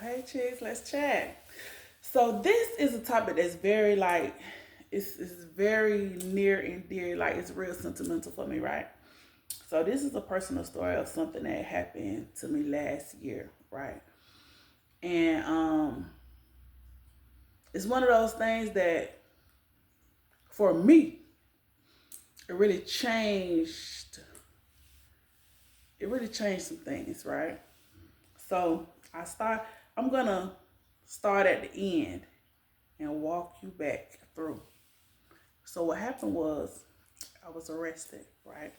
Hey chicks, let's chat. So this is a topic that's very it's very near and dear, like it's real sentimental for me, right? So this is a personal story of something that happened to me last year, right? And it's one of those things that for me, it really changed it really changed some things, right? So I'm gonna start at the end and walk you back through. So what happened was I was arrested, right?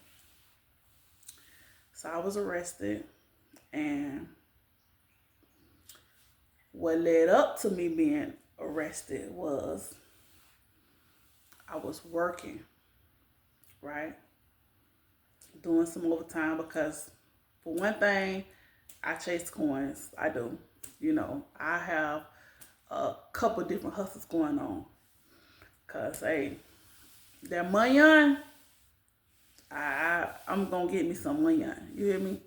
So I was arrested, and what led up to me being arrested was I was working, right? Doing some overtime because for one thing, I chase coins. I do. I have a couple different hustles going on. Cause hey, that money on, I'm gonna get me some money on. You hear me?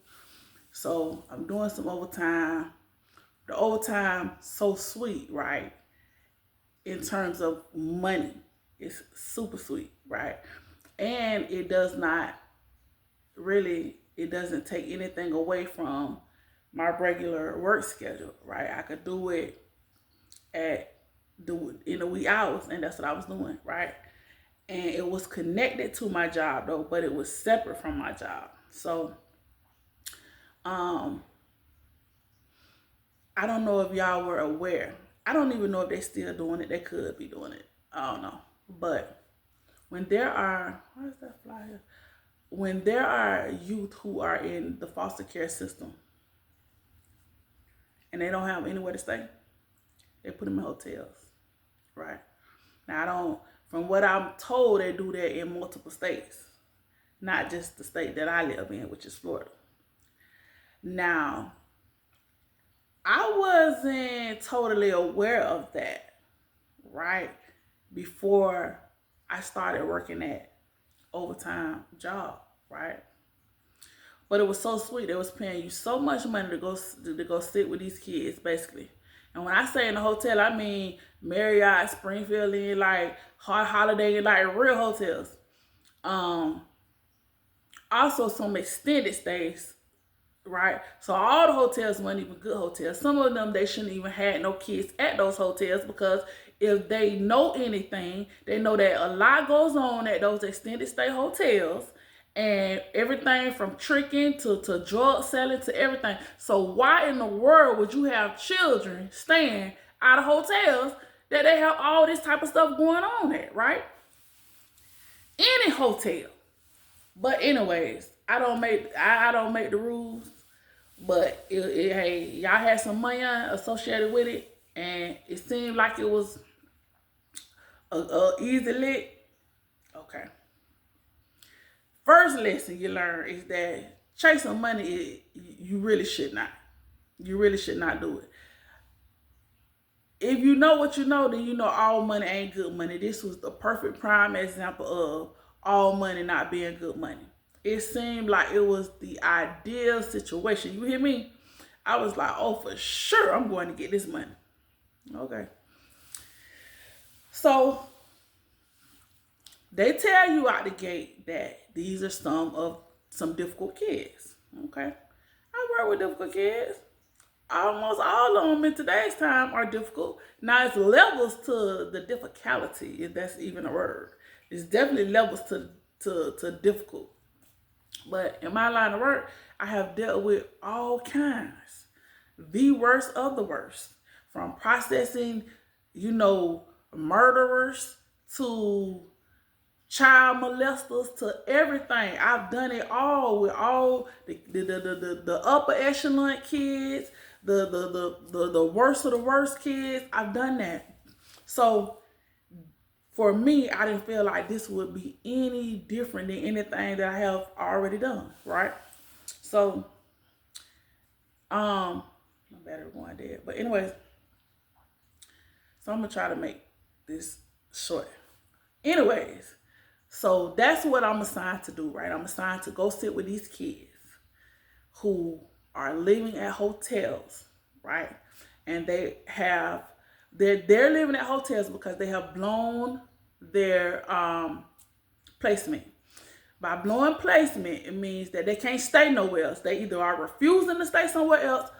So I'm doing some overtime. The overtime so sweet, right? In terms of money, it's super sweet, right? And it doesn't take anything away from my regular work schedule, right? I could do it in the wee hours, and that's what I was doing, right? And it was connected to my job though, but it was separate from my job. So um I don't know if y'all were aware. I don't even know if they're still doing it. They could be doing it. I don't know. But when there are, where's that flyer? When there are youth who are in the foster care system and they don't have anywhere to stay, they put them in hotels, right? Now, from what I'm told, they do that in multiple states, not just the state that I live in, which is Florida. Now, I wasn't totally aware of that, right? Before I started working at overtime job, right? But it was so sweet. They was paying you so much money to go sit with these kids, basically. And when I say in the hotel, I mean Marriott, Springfield, Inn, like Holiday Inn, like real hotels. Um, Also some extended stays, right? So all the hotels weren't even good hotels. Some of them, they shouldn't even had no kids at those hotels, because if they know anything, they know that a lot goes on at those extended stay hotels, and everything from tricking to drug selling to everything. So why in the world would you have children staying out of hotels that they have all this type of stuff going on at, right? Any hotel. But anyways, I don't make the rules. But hey, y'all had some money associated with it, and it seemed like it was a easy lick. Okay. First lesson you learn is that chasing money, you really should not. You really should not do it. If you know what you know, then you know all money ain't good money. This was the perfect prime example of all money not being good money. It seemed like it was the ideal situation. You hear me? I was like, oh, for sure, I'm going to get this money. Okay. So they tell you out the gate that these are some difficult kids. Okay. I work with difficult kids. Almost all of them in today's time are difficult. Now it's levels to the difficulty, if that's even a word. It's definitely levels to difficult. But in my line of work, I have dealt with all kinds. The worst of the worst. From processing, murderers to child molesters to everything. I've done it all with all the upper echelon kids, the worst of the worst kids. I've done that. So for me, I didn't feel like this would be any different than anything that I have already done, right? So, my battery going dead. But anyways, so I'm gonna try to make this short. Anyways, so that's what I'm assigned to do, right? I'm assigned to go sit with these kids who are living at hotels, right? and they're living at hotels because they have blown their placement. By blowing placement, it means that they can't stay nowhere else. They either are refusing to stay somewhere else,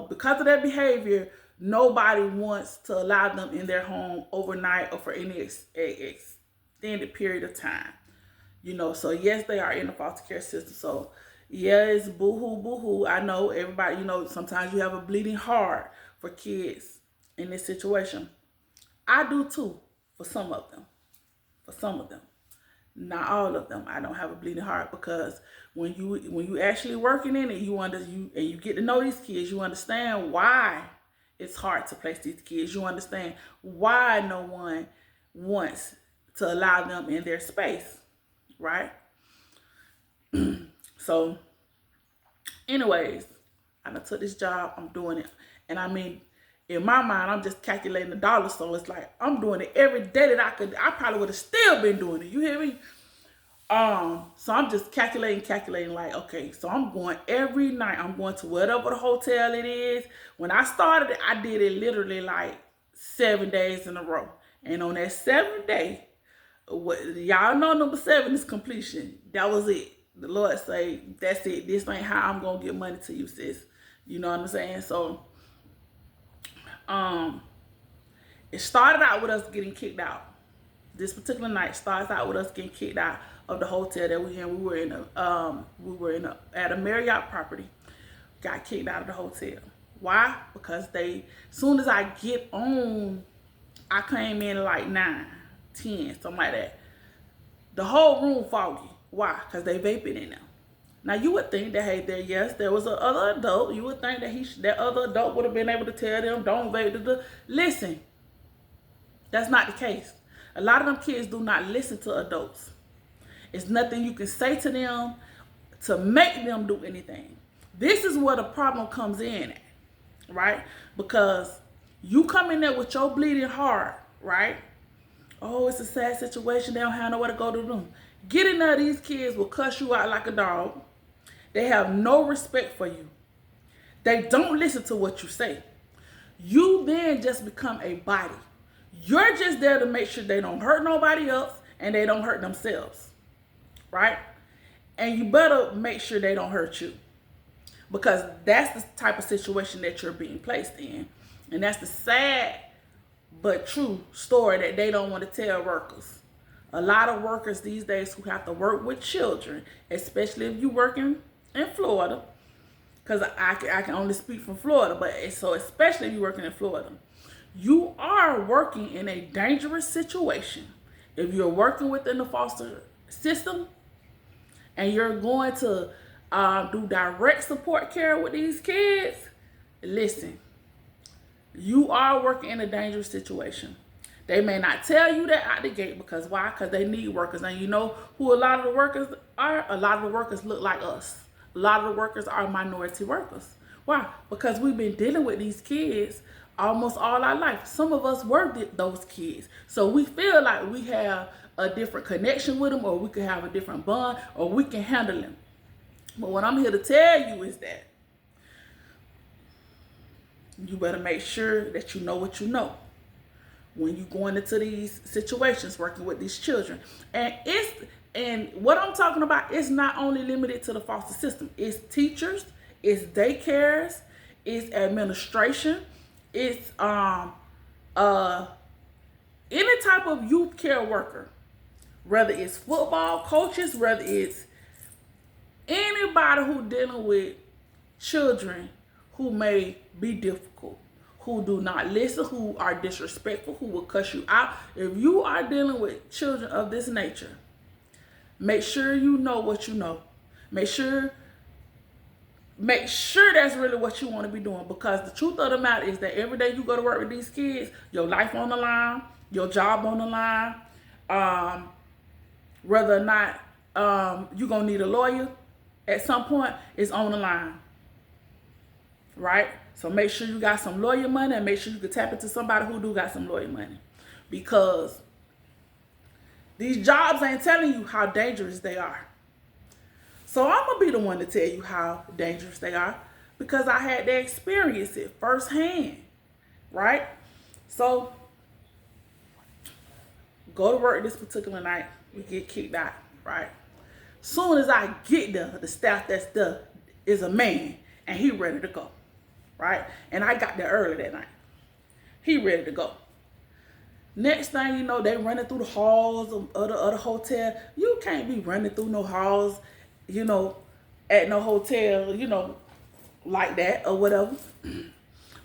because of their behavior, nobody wants to allow them in their home overnight or for any extended period of time. So yes, they are in the foster care system. So yeah, it's boo-hoo. I know everybody, sometimes you have a bleeding heart for kids in this situation. I do too, for some of them. Not all of them. I don't have a bleeding heart, because when you actually working in it, you get to know these kids, you understand why it's hard to place these kids. You understand why no one wants to allow them in their space, right? So, anyways, I done took this job. I'm doing it, and I mean, in my mind, I'm just calculating the dollars. So it's like I'm doing it every day that I could. I probably would have still been doing it. You hear me? So I'm just calculating like, okay, so I'm going every night. I'm going to whatever the hotel it is. When I started it, I did it literally like 7 days in a row. And on that 7th day, y'all know number 7 is completion. That was it. The Lord say, that's it. This ain't how I'm going to get money to you, sis. You know what I'm saying? So, it started out with us getting kicked out. This particular night starts out with us getting kicked out of the hotel that we in. We were at a Marriott property. Got kicked out of the hotel. Why? Because soon as I get on, I came in like 9, 10, something like that. The whole room foggy. Why? Because they vaping in there. Now you would think that, hey, there was another adult. You would think that that other adult would have been able to tell them, don't vape. Listen, that's not the case. A lot of them kids do not listen to adults. It's nothing you can say to them to make them do anything. This is where the problem comes in at, right? Because you come in there with your bleeding heart, right? Oh, it's a sad situation. They don't have nowhere to go to them. Get in there, these kids will cuss you out like a dog. They have no respect for you. They don't listen to what you say. You then just become a body. You're just there to make sure they don't hurt nobody else and they don't hurt themselves, right? And you better make sure they don't hurt you, because that's the type of situation that you're being placed in. And that's the sad but true story that they don't want to tell workers. A lot of workers these days who have to work with children, especially if you're working in Florida, because I can only speak from Florida, but so especially if you're working in Florida, you are working in a dangerous situation. If you're working within the foster system and you're going to do direct support care with these kids, listen, you are working in a dangerous situation. They may not tell you that out the gate, because why? Because they need workers. And you know who a lot of the workers are? A lot of the workers look like us. A lot of the workers are minority workers. Why? Because we've been dealing with these kids almost all our life. Some of us were those kids. So we feel like we have a different connection with them, or we could have a different bond, or we can handle them. But what I'm here to tell you is that you better make sure that you know what you know when you're going into these situations working with these children. And what I'm talking about is not only limited to the foster system. It's teachers, it's daycares, it's administration, it's any type of youth care worker, whether it's football coaches, whether it's anybody who dealing with children who may be difficult, who do not listen, who are disrespectful, who will cuss you out. If you are dealing with children of this nature, make sure you know what you know. Make sure that's really what you want to be doing, because the truth of the matter is that every day you go to work with these kids, your life on the line, your job on the line, whether or not you're going to need a lawyer at some point is on the line, right? So make sure you got some lawyer money, and make sure you can tap into somebody who do got some lawyer money, because these jobs ain't telling you how dangerous they are. So I'm going to be the one to tell you how dangerous they are, because I had to experience it firsthand. right? So go to work this particular night. We get kicked out, right? Soon as I get there, the staff that's there is a man, and he ready to go, right? And I got there early that night. He ready to go. Next thing you know, they running through the halls of the hotel. You can't be running through no halls, at no hotel, like that or whatever.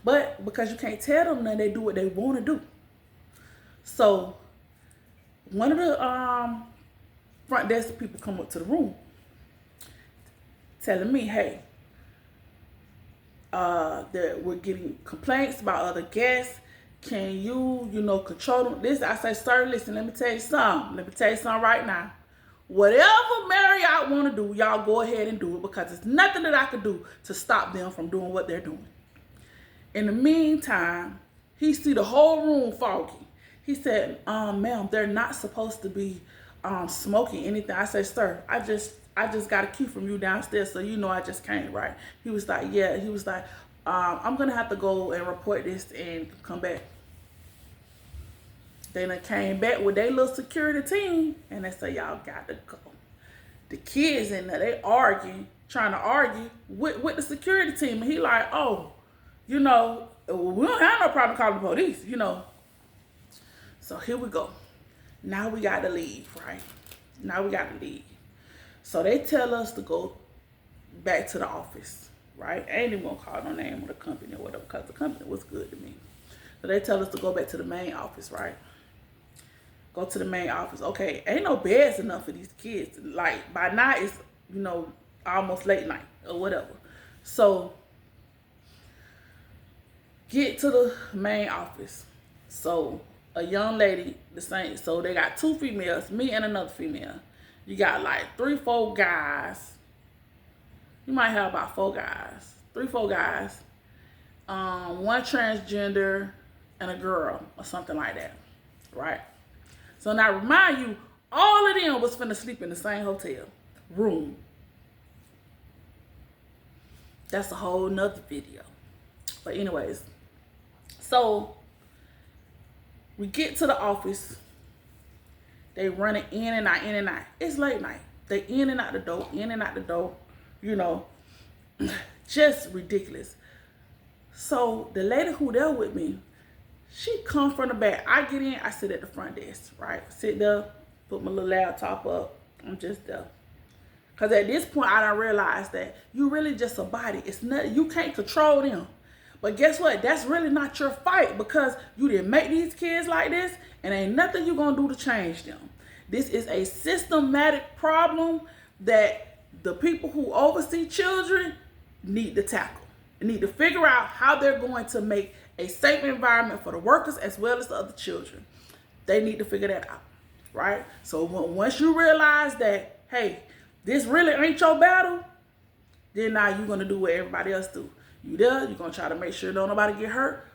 But because you can't tell them nothing, they do what they want to do. So one of the front desk people come up to the room telling me, hey, that we're getting complaints about other guests. Can you, control them? This, I say, sir, listen, let me tell you something. Let me tell you something right now. Whatever Marriott want to do, y'all go ahead and do it, because there's nothing that I could do to stop them from doing what they're doing. In the meantime, he see the whole room foggy. He said, ma'am, they're not supposed to be smoking anything. I said, sir, I just got a cue from you downstairs, so I just came, right? He was like, yeah. He was like, I'm going to have to go and report this and come back. Then I came back with their little security team, and they say, y'all got to go. The kids in there, they trying to argue with the security team. And he like, oh, we don't have no problem calling the police, So here we go. Now we got to leave, right? Now we got to leave. So they tell us to go back to the office, right? I ain't even gonna call no name of the company or whatever, because the company was good to me. So they tell us to go back to the main office, right? Go to the main office. Okay, ain't no beds enough for these kids. Like, by now it's, almost late night or whatever. So get to the main office. So a young lady, the same. So they got 2 females, me and another female. You got like 3, 4 guys. You might have about 4 guys, 3, 4 guys. 1 transgender and a girl or something like that, right? So now remind you, all of them was finna sleep in the same hotel room. That's a whole nother video. But anyways, so we get to the office. They running in and out, in and out. It's late night. They in and out the door, in and out the door, just ridiculous. So the lady who there with me, she come from the back. I get in, I sit at the front desk, right? Sit there, put my little laptop up. I'm just there. Because at this point, I done realized that you really just a body. It's not, you can't control them. But guess what? That's really not your fight, because you didn't make these kids like this, and ain't nothing you gonna do to change them. This is a systematic problem that the people who oversee children need to tackle. They need to figure out how they're going to make a safe environment for the workers as well as the other children. They need to figure that out, right? So once you realize that, hey, this really ain't your battle, then now you're gonna do what everybody else do. You there, you're gonna try to make sure don't nobody get hurt,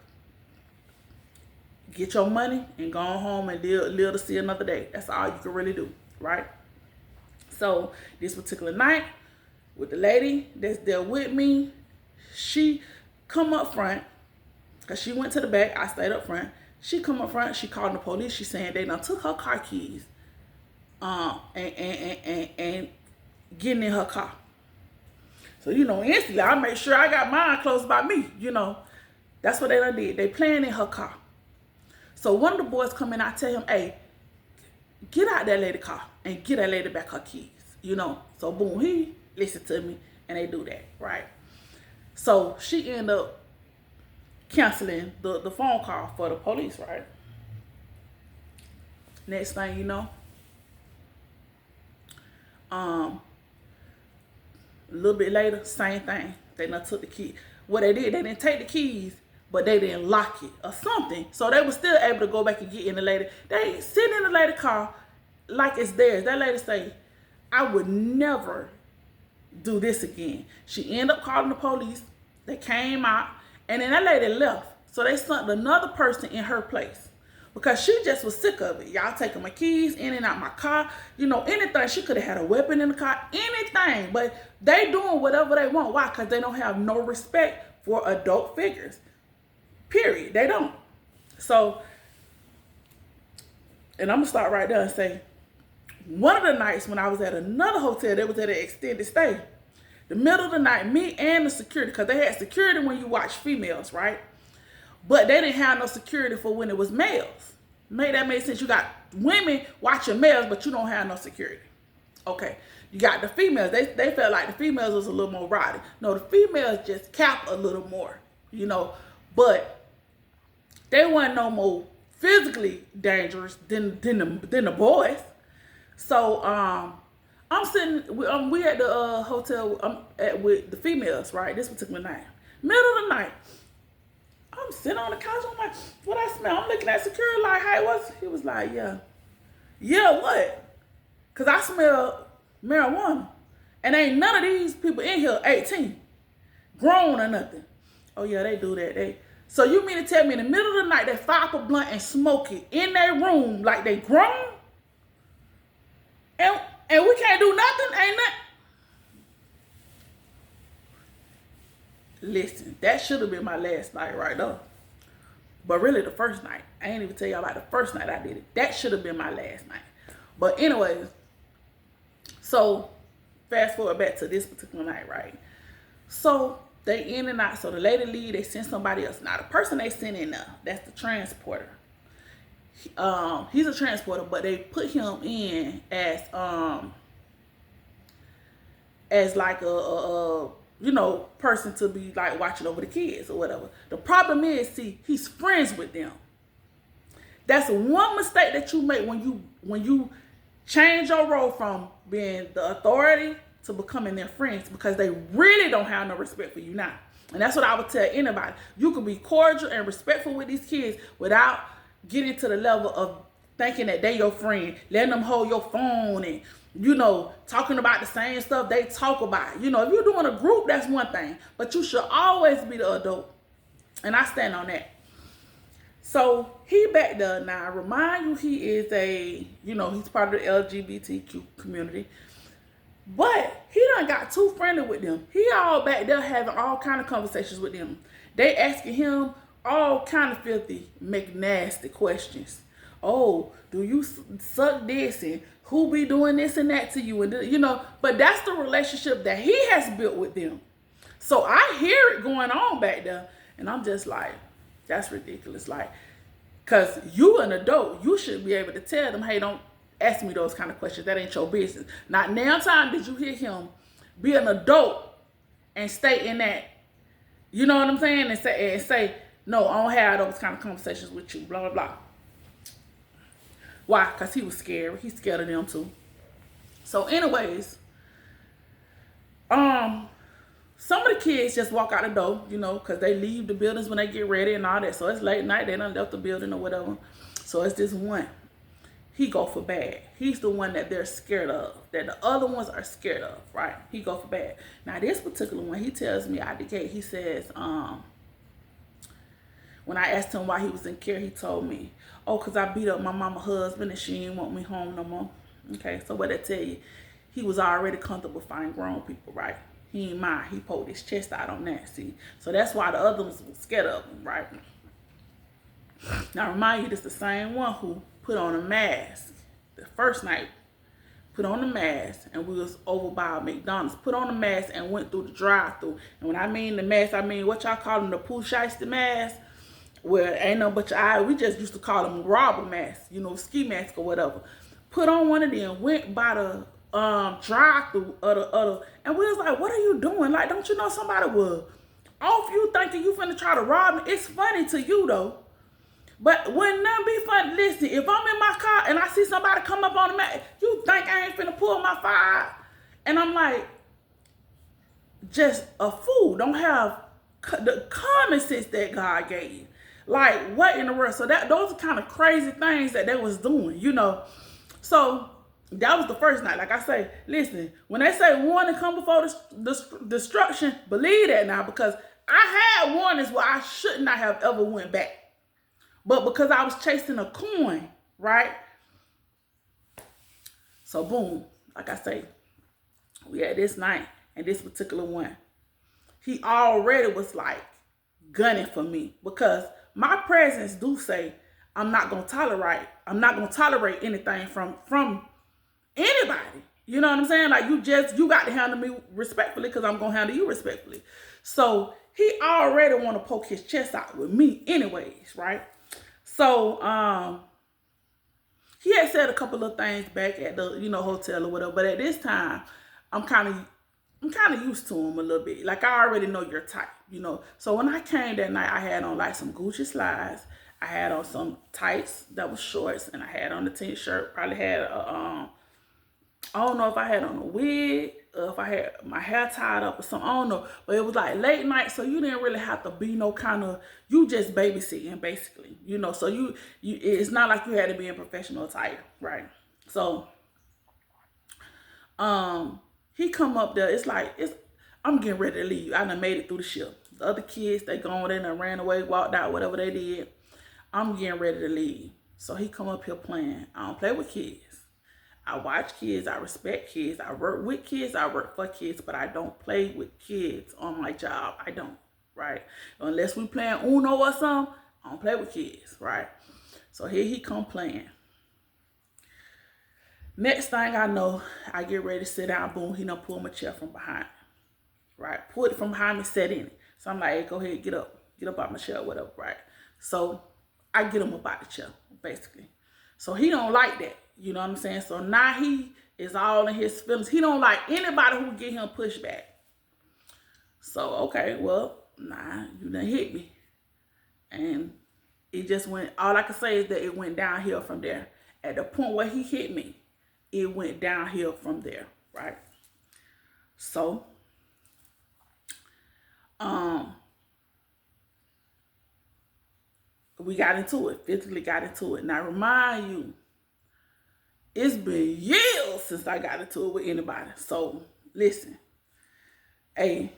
get your money, and go home and live to see another day. That's all you can really do, right? So this particular night, with the lady that's there with me, she come up front, because she went to the back, I stayed up front. She come up front, she called the police. She saying they done took her car keys and getting in her car. So, instantly I make sure I got mine close by me, That's what they done did. They playing in her car. So one of the boys come in, I tell him, hey, get out that lady car and get that lady back her keys, So boom, he listened to me, and they do that, right? So she ended up canceling the phone call for the police, right? Next thing you know, a little bit later, same thing. They done took the key. What they did, they didn't take the keys, but they didn't lock it or something. So they were still able to go back and get in the lady. They sit in the lady car like it's theirs. That lady say, I would never do this again. She ended up calling the police. They came out, and then that lady left. So they sent another person in her place, because she just was sick of it. Y'all taking my keys in and out my car. Anything. She could have had a weapon in the car, anything. But they doing whatever they want. Why? Because they don't have no respect for adult figures. Period. Period. They don't. So, and I'm gonna start right there and say, one of the nights when I was at another hotel, they was at an extended stay. The middle of the night, me and the security, because they had security when you watch females, right? But they didn't have no security for when it was males. That made sense. You got women watching males, but you don't have no security. Okay. You got the females. They felt like the females was a little more rowdy. No, the females just cap a little more, but they weren't no more physically dangerous than the boys. So I'm sitting. We at the hotel. With the females, right? This particular night, middle of the night. I'm sitting on the couch. I'm like, what I smell? I'm looking at security like, hey, what's? He was like, yeah, what? Cause I smell marijuana, and ain't none of these people in here 18, grown or nothing. Oh yeah, they do that. So you mean to tell me in the middle of the night they fire up a blunt and smoke it in their room like they grown? And we can't do nothing? Ain't nothing. Listen, that should have been my last night right there. But really the first night. I ain't even tell y'all about the first night I did it. That should have been my last night. But anyways, so fast forward back to this particular night, right? So they in and out. So the lady leave, they send somebody else. Now the person they send in there, that's the transporter. He's a transporter, but they put him in as like a person to be like watching over the kids or whatever. The problem is, see, he's friends with them. That's one mistake that you make when you change your role from being the authority to becoming their friends, because they really don't have no respect for you now. And that's what I would tell anybody. You can be cordial and respectful with these kids without getting to the level of thinking that they your friend, letting them hold your phone and, talking about the same stuff they talk about. If you're doing a group, that's one thing. But you should always be the adult. And I stand on that. So he back there now. I remind you, he is he's part of the LGBTQ community. But he done got too friendly with them. He all back there having all kind of conversations with them. They asking him all kind of filthy, McNasty questions. Oh, do you suck this? And who be doing this and that to you? And but that's the relationship that he has built with them. So I hear it going on back there, and I'm just like, that's ridiculous. Like, cause you an adult, you should be able to tell them, hey, don't ask me those kind of questions. That ain't your business. Not now time did you hear him be an adult and stay in that, you know what I'm saying? And say, no, I don't have those kind of conversations with you, blah, blah, blah. Why? Because he was scared. He's scared of them too. So anyways, some of the kids just walk out the door, because they leave the buildings when they get ready and all that. So it's late night. They done left the building or whatever. So it's this one. He go for bad. He's the one that they're scared of, that the other ones are scared of, right? He go for bad. Now this particular one, he tells me out the gate, he says, when I asked him why he was in care, he told me, oh, because I beat up my mama husband and she didn't want me home no more. Okay, so what I tell you, he was already comfortable finding grown people, right? He ain't mind. He poked his chest out on that, see? So that's why the other ones were scared of him, right? Now, remind you, this the same one who put on a mask the first night, put on the mask, and we was over by McDonald's, put on the mask and went through the drive-thru. And when I mean the mask, I mean what y'all call them, the poo shiesty mask, where ain't no but your eye. We just used to call them robber masks, ski mask or whatever. Put on one of them, went by the drive-thru and we was like, what are you doing? Like, don't you know somebody was off you thinking you finna try to rob me? It's funny to you though. But wouldn't nothing be funny? Listen, if I'm in my car and I see somebody come up on the mat, you think I ain't finna pull my fire? And I'm like, just a fool. Don't have the common sense that God gave you. Like, what in the world? So those are kind of crazy things that they was doing, So that was the first night. Like I say, listen, when they say warning come before destruction, believe that now, because I had warnings where I should not have ever went back. But because I was chasing a coin, right? So boom, like I say, we had this night and this particular one. He already was like gunning for me because my presence do say I'm not gonna tolerate anything from anybody. You know what I'm saying? Like you got to handle me respectfully because I'm gonna handle you respectfully. So he already want to poke his chest out with me anyways, right? So he had said a couple of things back at the hotel or whatever, but at this time I'm kind of used to him a little bit. Like, I already know your type, So when I came that night, I had on like some Gucci slides. I had on some tights that was shorts, and I had on the t-shirt. Probably had I don't know if I had on a wig or if I had my hair tied up or something. I don't know. But it was like late night, so you didn't really have to be no kind of, you just babysitting basically, So you it's not like you had to be in professional attire, right? So he come up there. I'm getting ready to leave. I done made it through the shift. The other kids, they gone in and ran away, walked out, whatever they did. I'm getting ready to leave. So he come up here playing. I don't play with kids. I watch kids. I respect kids. I work with kids. I work for kids. But I don't play with kids on my job. I don't, right? Unless we playing Uno or something, I don't play with kids, right? So here he come playing. Next thing I know, I get ready to sit down. Boom, he done pull my chair from behind me. Right? Pulled it from behind me, sat in it. So I'm like, hey, go ahead, get up out my chair, whatever, right? So I get him up out the chair, basically. So he don't like that. You know what I'm saying? So now he is all in his feelings. He don't like anybody who get him pushback. So, okay, well, nah, you done hit me. And it just went, all I can say is that it went downhill from there. At the point where he hit me, it went downhill from there, right? So, we got into it, physically got into it. Now, remind you, it's been years since I got into it with anybody. So, listen, hey,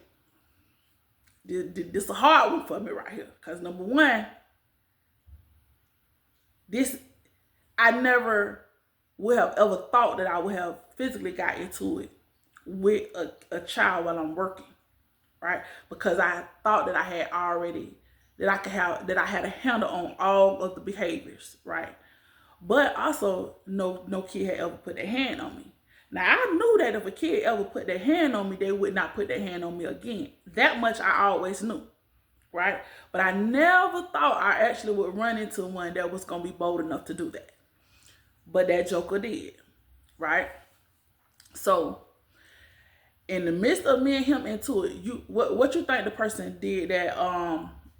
this is a hard one for me right here. Because number one, I never would have ever thought that I would have physically got into it with a child while I'm working, right? Because I thought that I had a handle on all of the behaviors, right? But also, no kid had ever put their hand on me. Now, I knew that if a kid ever put their hand on me, they would not put their hand on me again. That much I always knew, right? But I never thought I actually would run into one that was going to be bold enough to do that. But that joker did, right? So, in the midst of me and him into it, what you think the person did that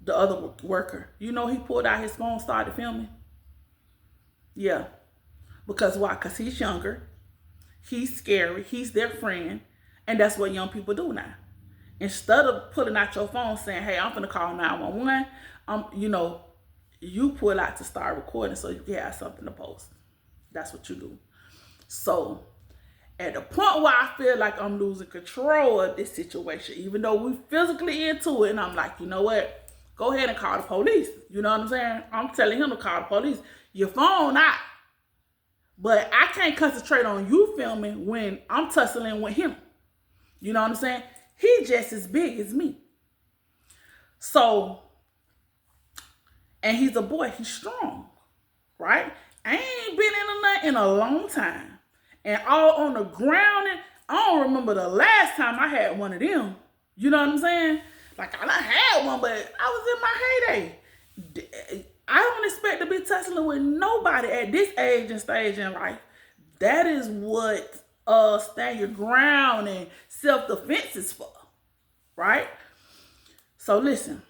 the other worker? He pulled out his phone, started filming. Yeah. Because why? Because he's younger. He's scary. He's their friend. And that's what young people do now. Instead of pulling out your phone saying, hey, I'm going to call 911, you pull out to start recording so you can have something to post. That's what you do. So, at the point where I feel like I'm losing control of this situation, even though we physically into it, and I'm like, you know what? Go ahead and call the police. You know what I'm saying? I'm telling him to call the police. Your phone out. But I can't concentrate on you filming when I'm tussling with him. You know what I'm saying? He just as big as me. So, and he's a boy. He's strong, right? I ain't been in a nut in a long time. And all on the ground. And I don't remember the last time I had one of them. You know what I'm saying? Like, I done had one, but I was in my heyday. I don't expect to be tussling with nobody at this age and stage in life. That is what stand your ground and self-defense is for, right? So listen,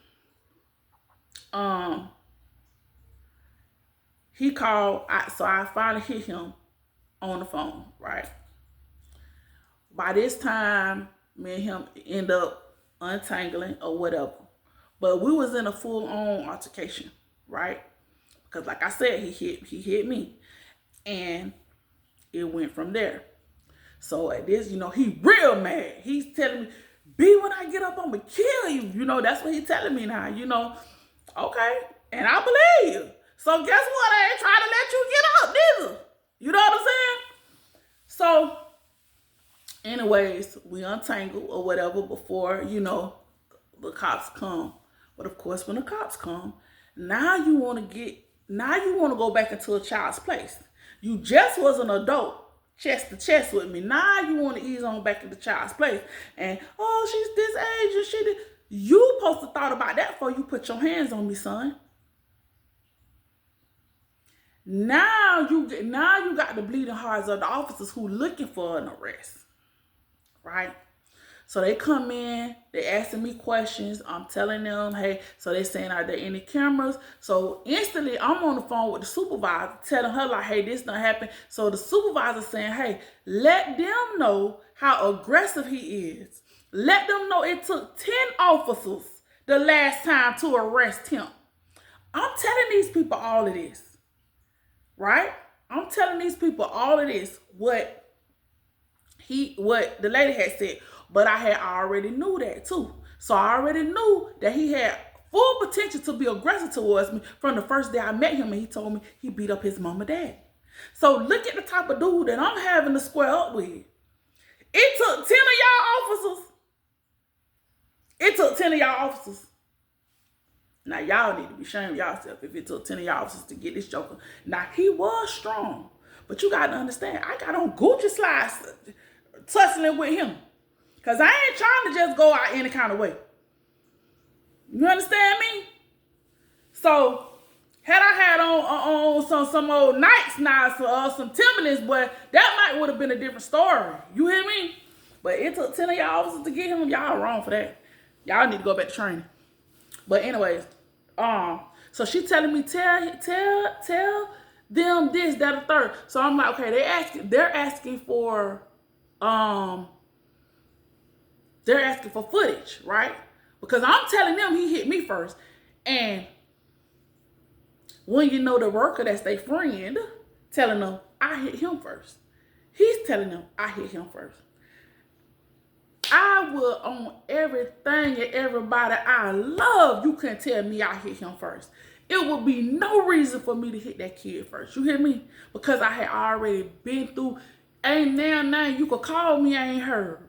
he called, so I finally hit him on the phone, right? By this time, me and him end up untangling or whatever. But we was in a full-on altercation, right? Because like I said, he hit me. And it went from there. So at this, he real mad. He's telling me, B, when I get up, I'm going to kill you. That's what he's telling me now, Okay. And I believe you. So guess what? I ain't trying to let you get up neither. You know what I'm saying? So, anyways, we untangle or whatever before, the cops come. But of course, when the cops come, Now you want to go back into a child's place. You just was an adult, chest to chest with me. Now you want to ease on back into child's place. And, oh, she's this age and she did. You supposed to thought about that before you put your hands on me, son. Now you got the bleeding hearts of the officers who looking for an arrest, right? So they come in, they asking me questions. I'm telling them, hey, so they saying, are there any cameras? So instantly I'm on the phone with the supervisor telling her like, hey, this done happened. So the supervisor saying, hey, let them know how aggressive he is. Let them know it took 10 officers the last time to arrest him. I'm telling these people all of this, right? I'm telling these people all of this, what the lady had said. But I had already knew that too. So I already knew that he had full potential to be aggressive towards me from the first day I met him, and he told me he beat up his mom and dad. So look at the type of dude that I'm having to square up with. It took 10 of y'all officers. It took 10 of y'all officers. Now y'all need to be ashamed of yourself if it took 10 of y'all officers to get this joker. Now he was strong, but you gotta understand, I got on Gucci slides tussling with him. Because I ain't trying to just go out any kind of way. You understand me? So, had I had on some old Nikes now, some Timberlands, but that would have been a different story. You hear me? But it took 10 of y'all officers to get him. Y'all wrong for that. Y'all need to go back to training. But anyways, so she telling me, tell them this, that, and third. So I'm like, okay, they're asking for footage, right? Because I'm telling them he hit me first. And when you know the worker that's their friend telling them I hit him first, he's telling them I hit him first. I will on everything and everybody I love, you can tell me I hit him first. It would be no reason for me to hit that kid first. You hear me? Because I had already been through, ain't now you could call me, I ain't heard.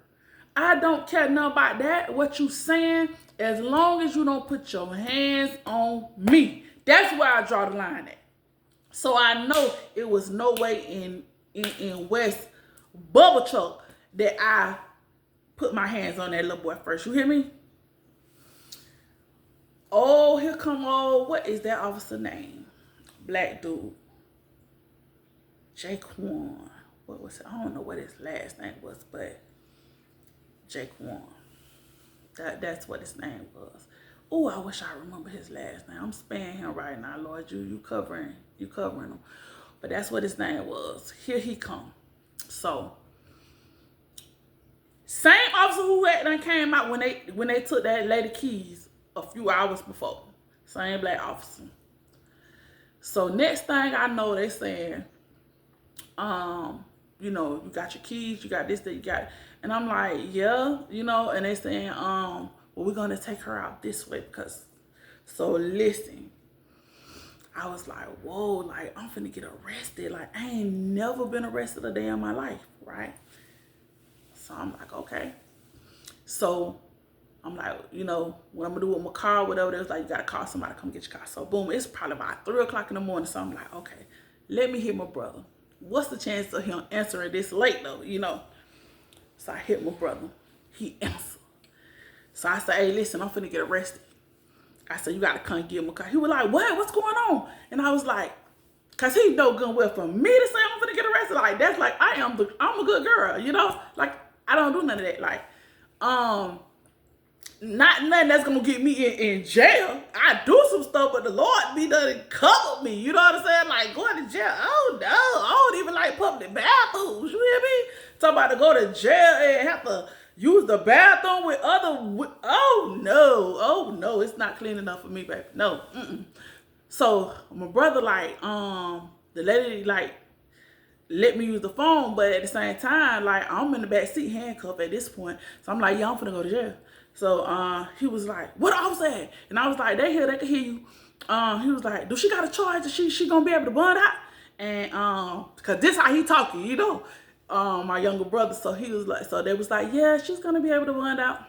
I don't care nothing about that, what you saying, as long as you don't put your hands on me. That's where I draw the line at. So I know it was no way in West Bubble Chuck that I put my hands on that little boy first. You hear me? Oh, here come what is that officer name? Black dude. Jaquan. What was it? I don't know what his last name was, but Jaquan. That's what his name was. Oh, I wish I remember his last name. I'm sparing him right now, Lord. You covering him. But that's what his name was. Here he come. So, same officer who had came out when they took that lady keys a few hours before. Same black officer. So next thing I know, they saying, you got your keys, you got this, that, you got. And I'm like, yeah, and they saying, well, we're gonna take her out this way because. So listen, I was like, whoa, like I'm finna get arrested. Like I ain't never been arrested a day in my life, right? So I'm like, okay. So I'm like, what I'm gonna do with my car, whatever. They was like, you gotta call somebody to come get your car. So boom, it's probably about 3 o'clock in the morning. So I'm like, okay, let me hit my brother. What's the chance of him answering this late though, So I hit my brother. He answered. So I said, hey, listen, I'm finna get arrested. I said, you gotta come get my car. He was like, what? What's going on? And I was like, cause he know good well for me to say I'm finna get arrested. Like that's like I'm a good girl, Like I don't do none of that. Like, not nothing that's gonna get me in jail. I do some stuff, but the Lord be done and cover me. You know what I'm saying? Like going to jail. Oh no, I don't even like public bathrooms. You hear me? Talking about to go to jail and have to use the bathroom with other. Oh no, it's not clean enough for me, baby. No. So my brother the lady let me use the phone, but at the same time, I'm in the back seat handcuffed at this point. So I'm like, yeah, I'm finna go to jail. So he was like, what I was at? And I was like, they can hear you. He was like, do she got a charge? Is she gonna be able to bond out? And cause this how he talking, my younger brother. So he was like, so they was like, yeah, she's gonna be able to bond out.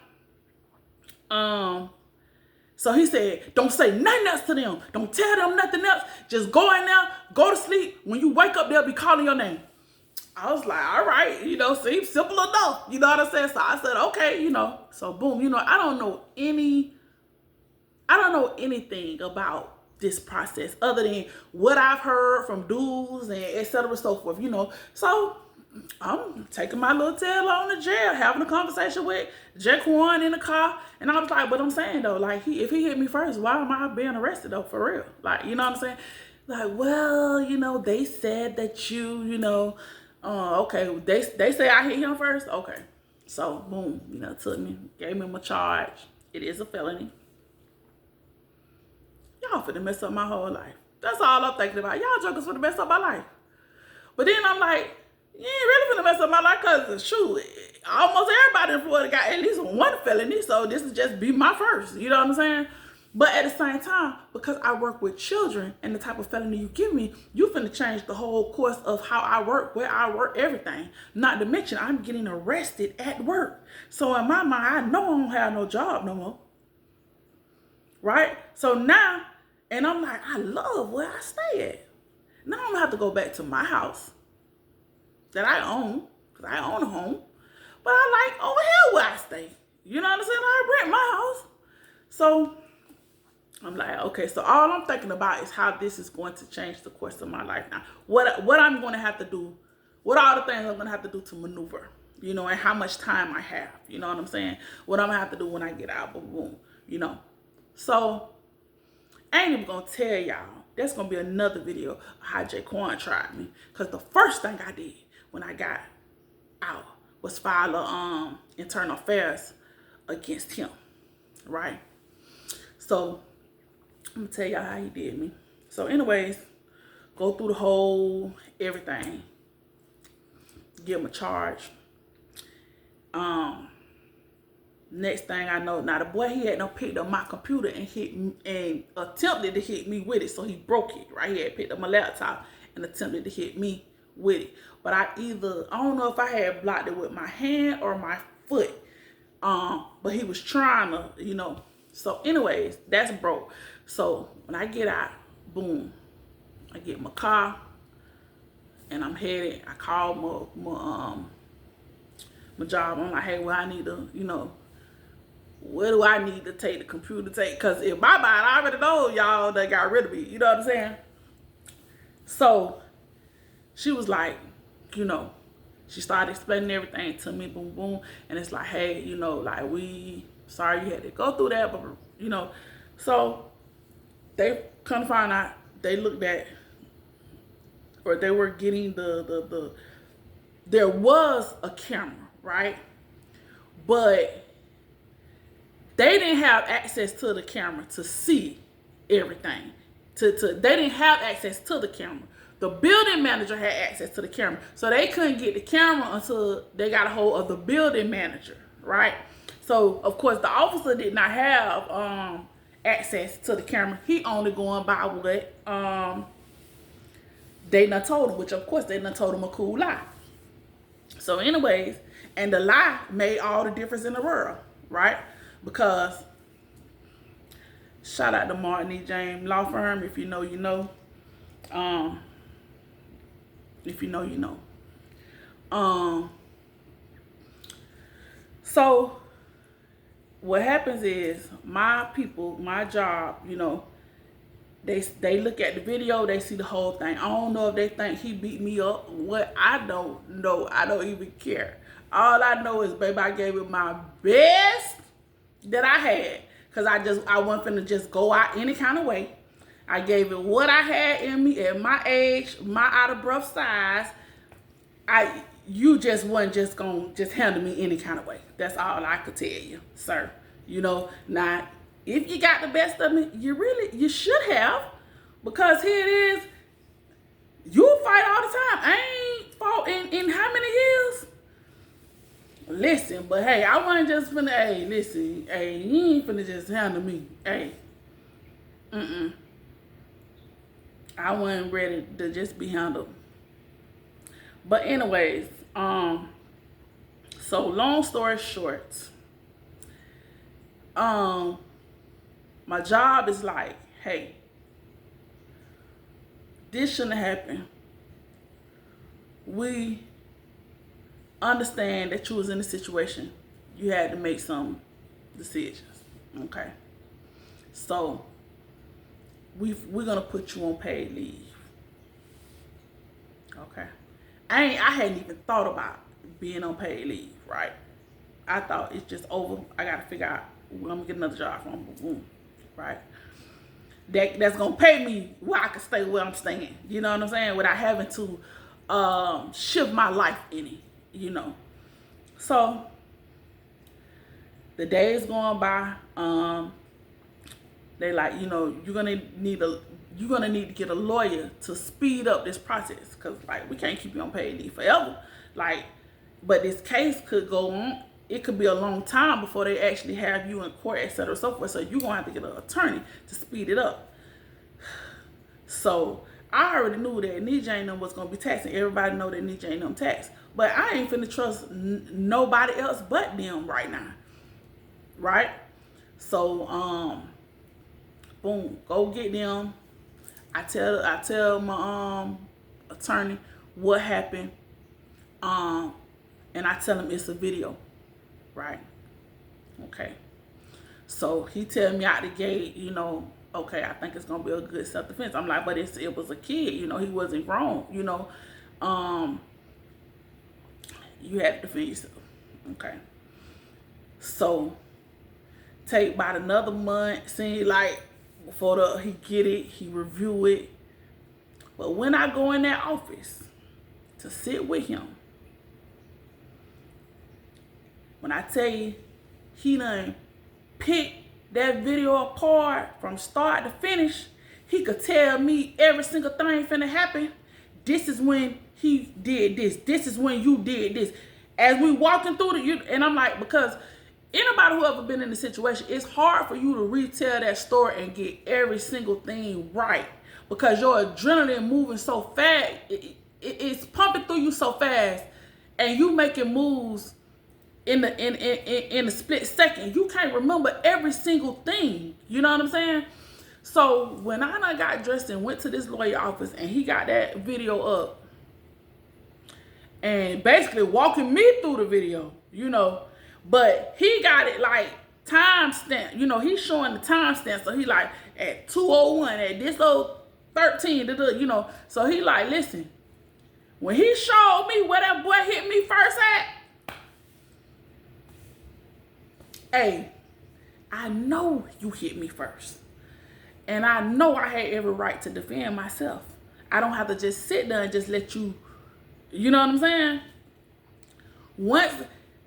So he said, don't say nothing else to them. Don't tell them nothing else. Just go in there, go to sleep. When you wake up, they'll be calling your name. I was like, all right, seems simple enough. You know what I'm saying? So I said, okay, So boom, I don't know anything about this process other than what I've heard from dudes and et cetera, so forth, So I'm taking my little tail on to jail, having a conversation with Jaquan in the car. And I was like, but I'm saying though, like if he hit me first, why am I being arrested though, for real? Like, you know what I'm saying? Like, well, they said that okay, they say I hit him first. Okay. So boom, took me, gave me my charge. It is a felony. Y'all finna mess up my whole life. That's all I'm thinking about. Y'all jokers finna mess up my life. But then I'm like, you ain't really finna mess up my life, because shoot, almost everybody in Florida got at least one felony, so this will just be my first. You know what I'm saying? But at the same time, because I work with children and the type of felony you give me, you finna change the whole course of how I work, where I work, everything. Not to mention, I'm getting arrested at work. So in my mind, I know I don't have no job no more. Right? So now, and I'm like, I love where I stay at. Now I'm gonna have to go back to my house that I own, because I own a home. But I like over here where I stay. You know what I'm saying? I rent my house. So I'm like, okay, so all I'm thinking about is how this is going to change the course of my life now. What I'm going to have to do, what all the things I'm going to have to do to maneuver, and how much time I have, you know what I'm saying? What I'm going to have to do when I get out, boom, So I ain't even going to tell y'all. That's going to be another video of how Jaquan tried me. Because the first thing I did when I got out was file a internal affairs against him, right? So I'm gonna tell y'all how he did me. So anyways, go through the whole everything, give him a charge. Next thing I know, now the boy, he had picked up my computer and attempted to hit me with it. So he broke it, right? He had picked up my laptop and attempted to hit me with it. But I don't know if I had blocked it with my hand or my foot. But he was trying to, So anyways, that's broke. So when I get out, boom, I get my car and I'm headed. I call my job. I'm like, hey, well, I need to, where do I need to take the computer take? Because in my mind, I already know y'all that got rid of me. You know what I'm saying? So she was like, she started explaining everything to me, boom, boom. And it's like, hey, like, we sorry you had to go through that, but, So they come to find out, they looked at, or they were getting there was a camera, right? But they didn't have access to the camera to see everything. They didn't have access to the camera. The building manager had access to the camera. So they couldn't get the camera until they got a hold of the building manager, right? So, of course, the officer did not have access to the camera. He only going by what they done told him, which, of course, they done told him a cool lie. So, anyways, and the lie made all the difference in the world, right? Because, shout out to Martin E. James Law Firm. If you know, you know. If you know, you know. So what happens is my people, my job, they look at the video, they see the whole thing. I don't know if they think he beat me up. What? I don't know. I don't even care. All I know is, baby, I gave it my best that I had. Because I wasn't finna just go out any kind of way. I gave it what I had in me at my age, my out of breath size. You just wasn't just gonna just handle me any kind of way. That's all I could tell you, sir. Now, if you got the best of me, you should have. Because here it is, you fight all the time. I ain't fought in how many years? Listen, but hey, I wasn't just finna, hey, listen, hey, you ain't finna just handle me. Hey, I wasn't ready to just be handled. But anyways, so long story short, My job is like, hey, this shouldn't happen. We understand that you was in a situation. You had to make some decisions. Okay. So we're gonna put you on paid leave. Okay. I hadn't even thought about being on paid leave, right? I thought it's just over. I gotta figure out where I'm gonna get another job from. Boom. Right? That's gonna pay me where I can stay where I'm staying. You know what I'm saying? Without having to shift my life any, you know. So the days going by, they like, you know, you're gonna need to get a lawyer to speed up this process, because like we can't keep you on paid leave forever. Like, but this case could go on. It could be a long time before they actually have you in court, etc., so forth. So you're gonna have to get an attorney to speed it up. So I already knew that Nija and them was gonna be taxing. Everybody know that Nija and them tax, but I ain't finna trust nobody else but them right now, right? So boom, go get them. I tell my attorney what happened, and I tell him it's a video, right? Okay. So he tell me out the gate, you know, okay, I think it's gonna be a good self-defense. I'm like, but it was a kid, you know, he wasn't grown, you know. You had to defend yourself. Okay. So take about another month, see, like before he get it, he review it. But when I go in that office to sit with him, when I tell you he done picked that video apart from start to finish, he could tell me every single thing finna happen. This is when he did this. This is when you did this. As we walking through and I'm like, because anybody who ever been in a situation, it's hard for you to retell that story and get every single thing right, because your adrenaline moving so fast, it's pumping through you so fast, and you making moves in a split second. You can't remember every single thing. You know what I'm saying? So when I done got dressed and went to this lawyer office, and he got that video up and basically walking me through the video, you know, but he got it like timestamp. You know, he's showing the timestamp. So he like at 2:01, at this 13, you know. So he like, listen, when he showed me where that boy hit me first at, hey, I know you hit me first. And I know I had every right to defend myself. I don't have to just sit there and just let you, you know what I'm saying? Once,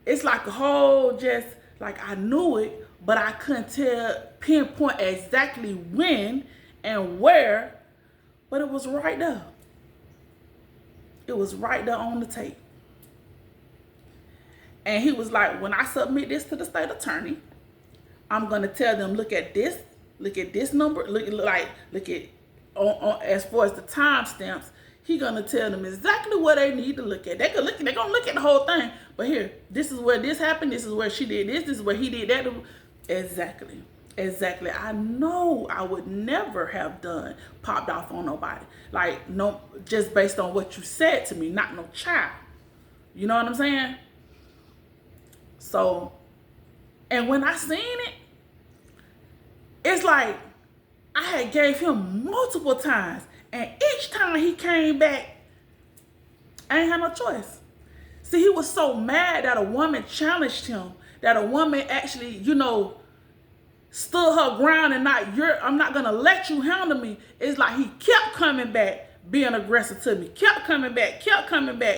it's like a whole just, like I knew it, but I couldn't pinpoint exactly when and where, but it was right there. It was right there on the tape. And he was like, when I submit this to the state attorney, I'm gonna tell them, look at this number, look at on as far as the timestamps. He gonna tell them exactly what they need to look at. They're gonna look at the whole thing. But here, this is where this happened. This is where she did this. This is where he did that. Exactly. I know I would never have popped off on nobody. Like, no, just based on what you said to me, not no child. You know what I'm saying? So, and when I seen it, it's like I had gave him multiple times, and each time he came back, I ain't had no choice. See, he was so mad that a woman challenged him, that a woman actually, you know, stood her ground and I'm not gonna let you handle me. It's like he kept coming back, being aggressive to me, kept coming back,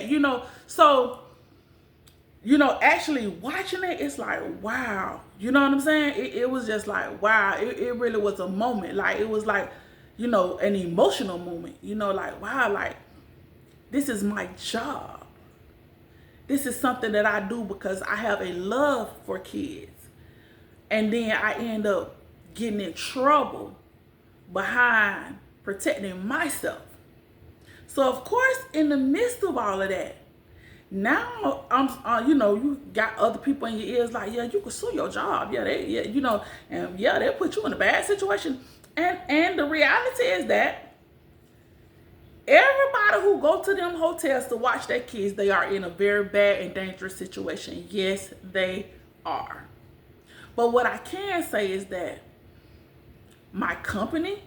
you know. So, you know, actually watching it, it's like, wow. You know what I'm saying? It was just like, wow. It really was a moment. Like, it was like, you know, an emotional moment. You know, like, wow, like, this is my job. This is something that I do because I have a love for kids. And then I end up getting in trouble behind protecting myself. So, of course, in the midst of all of that, Now you got other people in your ears like, yeah, you can sue your job. Yeah, and yeah, they'll put you in a bad situation. And the reality is that everybody who go to them hotels to watch their kids, they are in a very bad and dangerous situation. Yes, they are. But what I can say is that my company,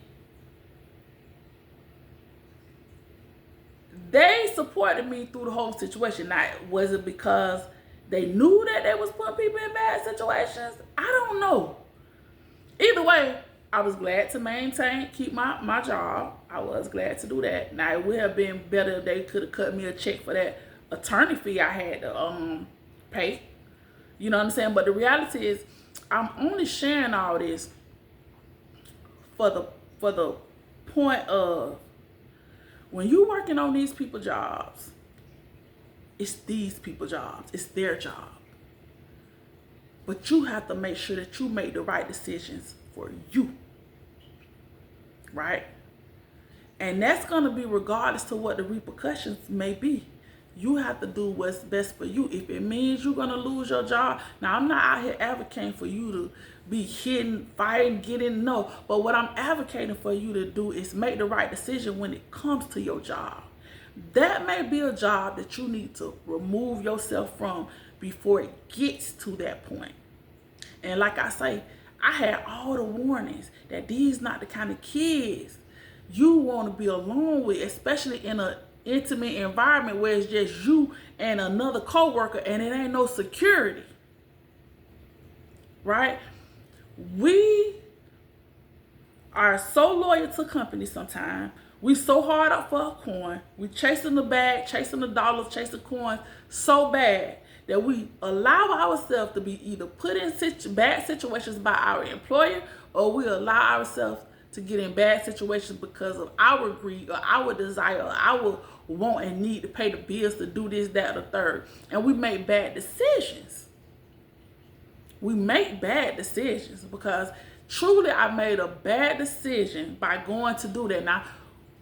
they supported me through the whole situation. Now, was it because they knew that they was putting people in bad situations? I don't know. Either way, I was glad to keep my job. I was glad to do that. Now, it would have been better if they could have cut me a check for that attorney fee I had to pay. You know what I'm saying? But the reality is, I'm only sharing all this for the point of, when you working on these people jobs, it's these people jobs. It's their job. But you have to make sure that you make the right decisions for you. Right? And that's going to be regardless to what the repercussions may be. You have to do what's best for you. If it means you're going to lose your job. Now, I'm not out here advocating for you to be hitting, fighting, getting, no. But what I'm advocating for you to do is make the right decision when it comes to your job. That may be a job that you need to remove yourself from before it gets to that point. And like I say, I had all the warnings that these not the kind of kids you want to be alone with, especially in an intimate environment where it's just you and another coworker and it ain't no security. Right? We are so loyal to companies sometimes. We so hard up for a coin. We chasing the bag, chasing the dollars, chasing coins so bad that we allow ourselves to be either put in bad situations by our employer, or we allow ourselves to get in bad situations because of our greed or our desire or our want and need to pay the bills, to do this, that, or the third. And we make bad decisions. We make bad decisions because truly I made a bad decision by going to do that. Now,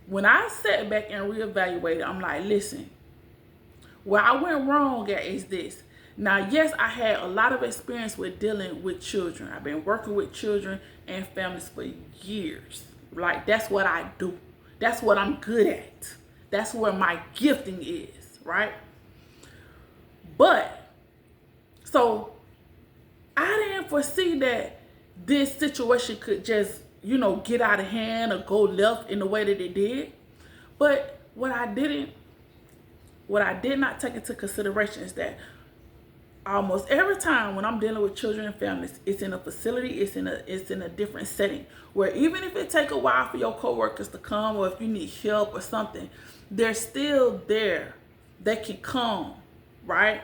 when I sat back and reevaluated, I'm like, listen, where I went wrong at is this. Now, yes, I had a lot of experience with dealing with children. I've been working with children and families for years. Like, that's what I do. That's what I'm good at. That's where my gifting is, right? But, so, I didn't foresee that this situation could just, get out of hand or go left in the way that it did. But what I did not take into consideration is that almost every time when I'm dealing with children and families, it's in a facility, it's in a different setting, where even if it take a while for your coworkers to come, or if you need help or something, they're still there. They can come, right?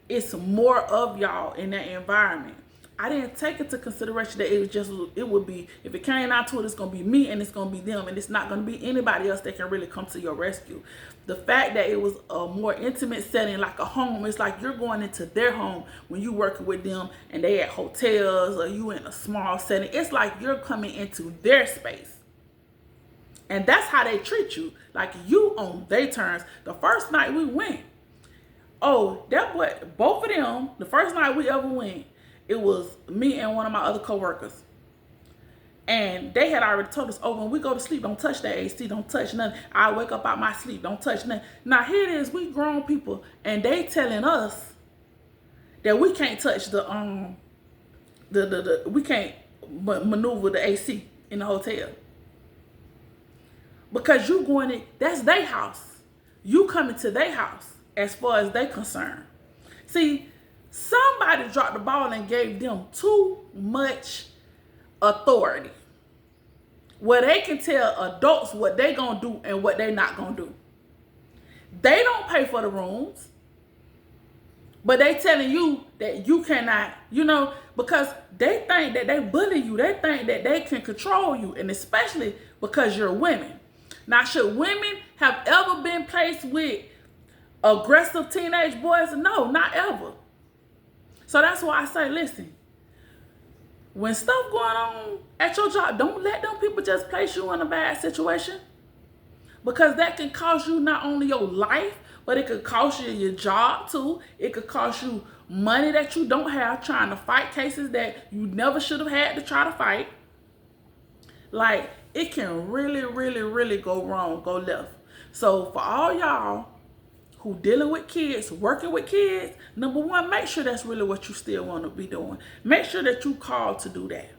It's more of y'all in that environment. I didn't take into consideration that it would be, if it came out to it, it's going to be me and it's going to be them, and it's not going to be anybody else that can really come to your rescue. The fact that it was a more intimate setting, like a home, it's like you're going into their home when you working with them and they at hotels or you in a small setting. It's like you're coming into their space. And that's how they treat you, like you on their terms. The first night we went, both of them, the first night we ever went, it was me and one of my other coworkers. And they had already told us, when we go to sleep, don't touch that AC, don't touch nothing. I wake up out my sleep, don't touch nothing. Now here it is, we grown people, and they telling us that we can't touch we can't maneuver the AC in the hotel. Because you going in, that's their house. You coming to their house as far as they concerned. See, somebody dropped the ball and gave them too much authority, where they can tell adults what they gonna do and what they not gonna do. They don't pay for the rooms, but they telling you that you cannot, because they think that they bully you. They think that they can control you, and especially because you're women. Now, should women have ever been placed with aggressive teenage boys? No, not ever. So that's why I say, listen, when stuff going on at your job, don't let them people just place you in a bad situation, because that can cost you not only your life, but it could cost you your job too. It could cost you money that you don't have trying to fight cases that you never should have had to try to fight. Like, it can really, really, really go wrong, go left. So for all y'all who dealing with kids, working with kids, number one, make sure that's really what you still want to be doing. Make sure that you called to do that,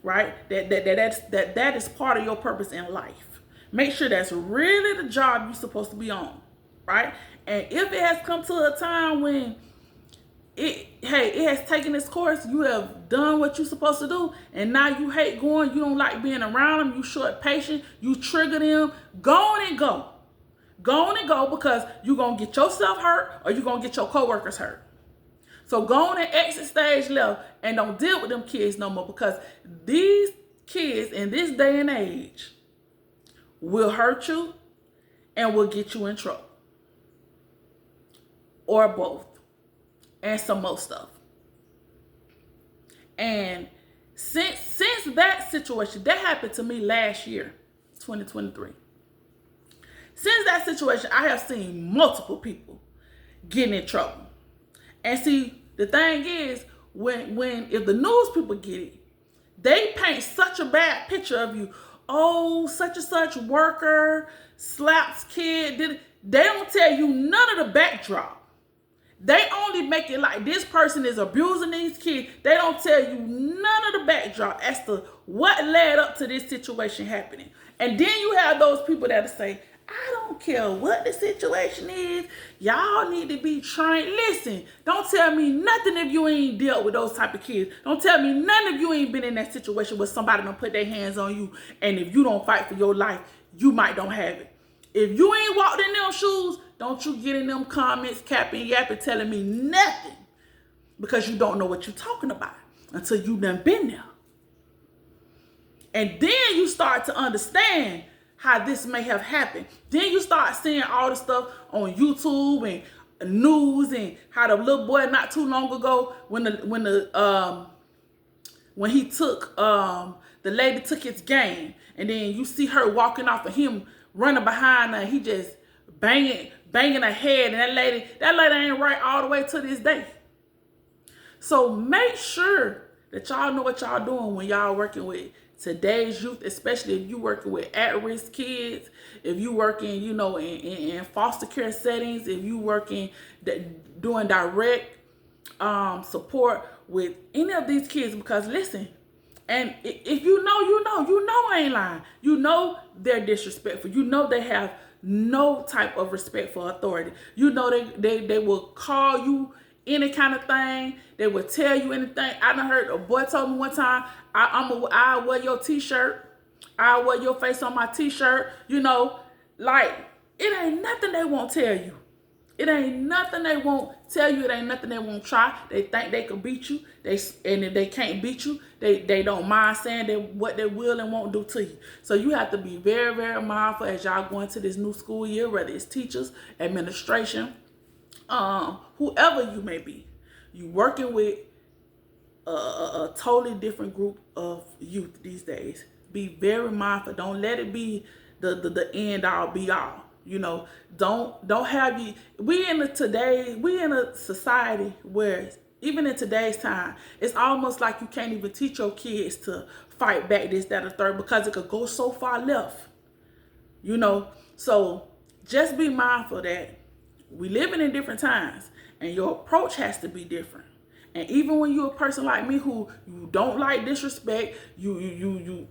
right? That is part of your purpose in life. Make sure that's really the job you're supposed to be on, right? And if it has come to a time when it has taken its course, you have done what you're supposed to do, and now you hate going, you don't like being around them, you short patient, you trigger them, go on and go. Go on and go, because you're going to get yourself hurt or you're going to get your coworkers hurt. So go on and exit stage left and don't deal with them kids no more, because these kids in this day and age will hurt you and will get you in trouble. Or both. And some more stuff. And since that situation, that happened to me last year, 2023. Since that situation, I have seen multiple people getting in trouble. And see, the thing is, if the news people get it, they paint such a bad picture of you. Oh, such and such worker slaps kid. They don't tell you none of the backdrop. They only make it like this person is abusing these kids. They don't tell you none of the backdrop as to what led up to this situation happening. And then you have those people that say, I don't care what the situation is. Y'all need to be trained. Listen, don't tell me nothing if you ain't dealt with those type of kids. Don't tell me none if you ain't been in that situation where somebody done put their hands on you, and if you don't fight for your life, you might don't have it. If you ain't walked in them shoes, don't you get in them comments, capping, yapping, telling me nothing, because you don't know what you're talking about until you done been there. And then you start to understand how this may have happened. Then you start seeing all the stuff on YouTube and news, and how the little boy not too long ago when he took the lady took his game, and then you see her walking off of him, running behind her, he just banging her head, and that lady ain't right all the way to this day. So make sure that y'all know what y'all doing when y'all working with today's youth, especially if you working with at-risk kids, if you working, in foster care settings, if you working doing direct support with any of these kids. Because listen, and if you know I ain't lying. You know they're disrespectful. You know they have no type of respect for authority. You know they will call you any kind of thing. They will tell you anything. I done heard a boy told me one time, I'll wear your t-shirt. I'll wear your face on my t-shirt. Like, it ain't nothing they won't tell you. It ain't nothing they won't tell you. It ain't nothing they won't try. They think they can beat you. And if they can't beat you, they don't mind saying what they will and won't do to you. So you have to be very, very mindful as y'all go into this new school year, whether it's teachers, administration, whoever you may be. You working with a totally different group of youth these days. Be very mindful. Don't let it be the end all be all. Don't have you. We in a society where even in today's time, it's almost like you can't even teach your kids to fight back, this, that, or third, because it could go so far left. So just be mindful that we living in different times, and your approach has to be different. And even when you're a person like me who you don't like disrespect, you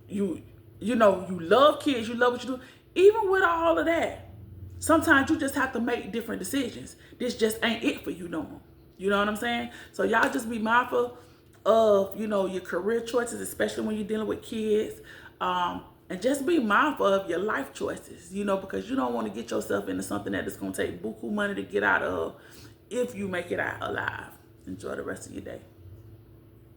love kids, you love what you do, even with all of that, sometimes you just have to make different decisions. This just ain't it for you no more. You know what I'm saying? So y'all just be mindful of, your career choices, especially when you're dealing with kids. And just be mindful of your life choices, because you don't want to get yourself into something that is going to take buku money to get out of if you make it out alive. Enjoy the rest of your day.